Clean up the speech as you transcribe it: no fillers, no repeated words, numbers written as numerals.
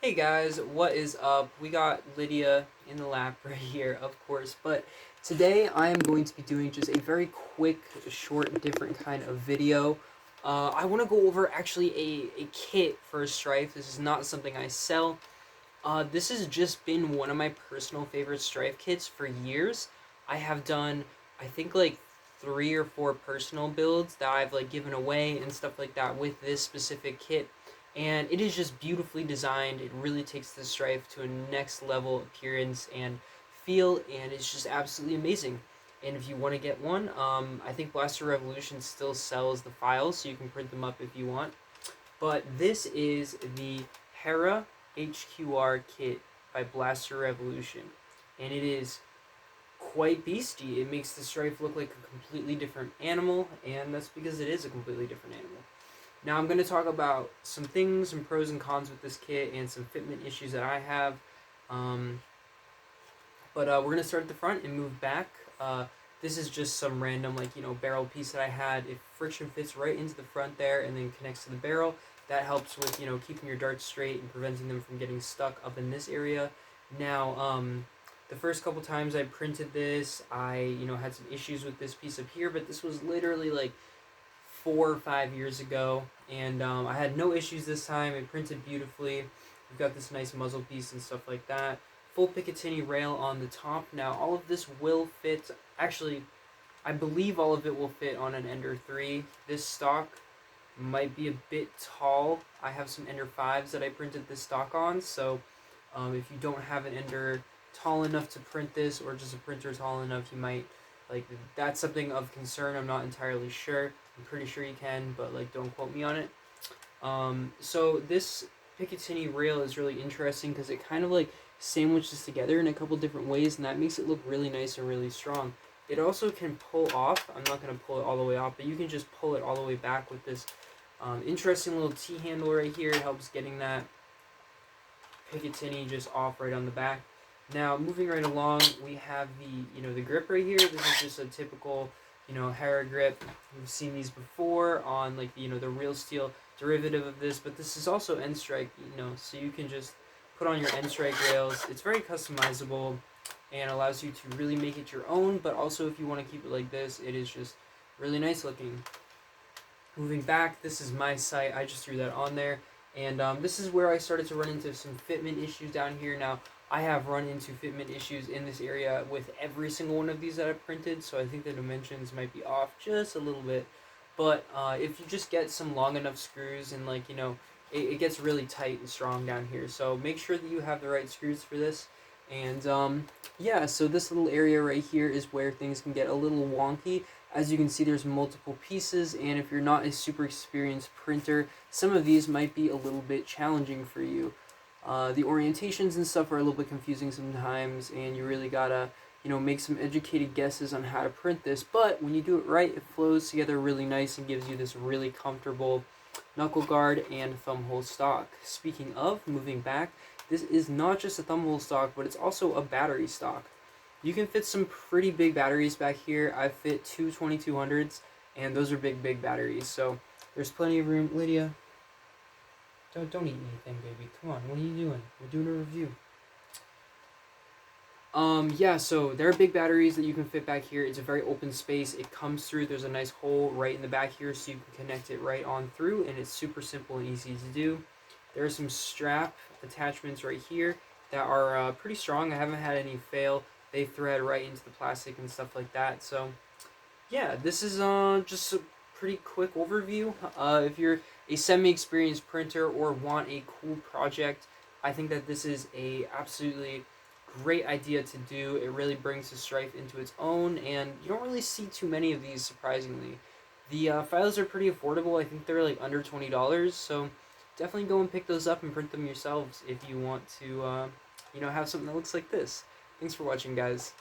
Hey guys, what is up? We got Lydia in the lap right here, of course, but today I am going to be doing just a very quick, short, different kind of video. I want to go over actually a kit for a Strife. This is not something I sell. This has just been one of my personal favorite Strife kits for years. I have done, I think, like 3 or 4 personal builds that I've like given away and stuff like that with this specific kit, and it is just beautifully designed. It really takes the Strife to a next level appearance and feel, and it's just absolutely amazing. And if you want to get one, I think Blaster Revolution still sells the files, so you can print them up if you want. But this is the Hera HQR kit by Blaster Revolution, and it is quite beastie. It makes the Strife look like a completely different animal, and that's because it is a completely different animal. Now I'm going to talk about some things, some pros and cons with this kit, and some fitment issues that I have. Um, but we're going to start at the front and move back. This is just some random, like, barrel piece that I had. If friction fits right into the front there and then connects to the barrel, that helps with, keeping your darts straight and preventing them from getting stuck up in this area. Now, the first couple times I printed this, I, had some issues with this piece up here, but this was literally like 4 or 5 years ago, and I had no issues this time. It printed beautifully. We've got this nice muzzle piece and stuff like that. Full Picatinny rail on the top. Now, all of this will fit. Actually, I believe all of it will fit on an Ender 3. This stock might be a bit tall. I have some Ender 5s that I printed this stock on, so if you don't have an Ender tall enough to print this, or just a printer tall enough, you might, that's something of concern. I'm not entirely sure. I'm pretty sure you can, but, don't quote me on it. So this Picatinny rail is really interesting because it kind of, sandwiches together in a couple different ways, and that makes it look really nice and really strong. It also can pull off. I'm not going to pull it all the way off, but you can just pull it all the way back with this interesting little T-handle right here. It helps getting that Picatinny just off right on the back. Now, moving right along, we have the grip right here. This is just a typical, Hera grip. We've seen these before on, the real steel derivative of this, but this is also end strike, so you can just put on your end strike rails. It's very customizable and allows you to really make it your own, but also if you want to keep it like this, it is just really nice looking. Moving back, this is my site. I just threw that on there. And this is where I started to run into some fitment issues down here. Now, I have run into fitment issues in this area with every single one of these that I've printed, so I think the dimensions might be off just a little bit. But if you just get some long enough screws and, it gets really tight and strong down here. So make sure that you have the right screws for this. And yeah, so this little area right here is where things can get a little wonky. As you can see, there's multiple pieces, and if you're not a super experienced printer, some of these might be a little bit challenging for you. The orientations and stuff are a little bit confusing sometimes, and you really gotta, make some educated guesses on how to print this. But when you do it right, it flows together really nice and gives you this really comfortable knuckle guard and thumb hole stock. Speaking of, moving back, this is not just a thumb hole stock, but it's also a battery stock. You can fit some pretty big batteries back here. I fit two 2200s, and those are big batteries, so there's plenty of room. Lydia, don't eat anything, baby. Come on, what are you doing? We're doing a review. Yeah, so there are big batteries that you can fit back here. It's a very open space. It comes through. There's a nice hole right in the back here, so you can connect it right on through, and it's super simple and easy to do. There are some strap attachments right here that are pretty strong. I haven't had any fail. They thread right into the plastic and stuff like that. So yeah, this is just a pretty quick overview. If you're a semi-experienced printer or want a cool project, I think that this is a absolutely great idea to do. It really brings the Strife into its own, and you don't really see too many of these, surprisingly. The files are pretty affordable. I think they're under $20, so definitely go and pick those up and print them yourselves if you want to have something that looks like this. Thanks for watching, guys.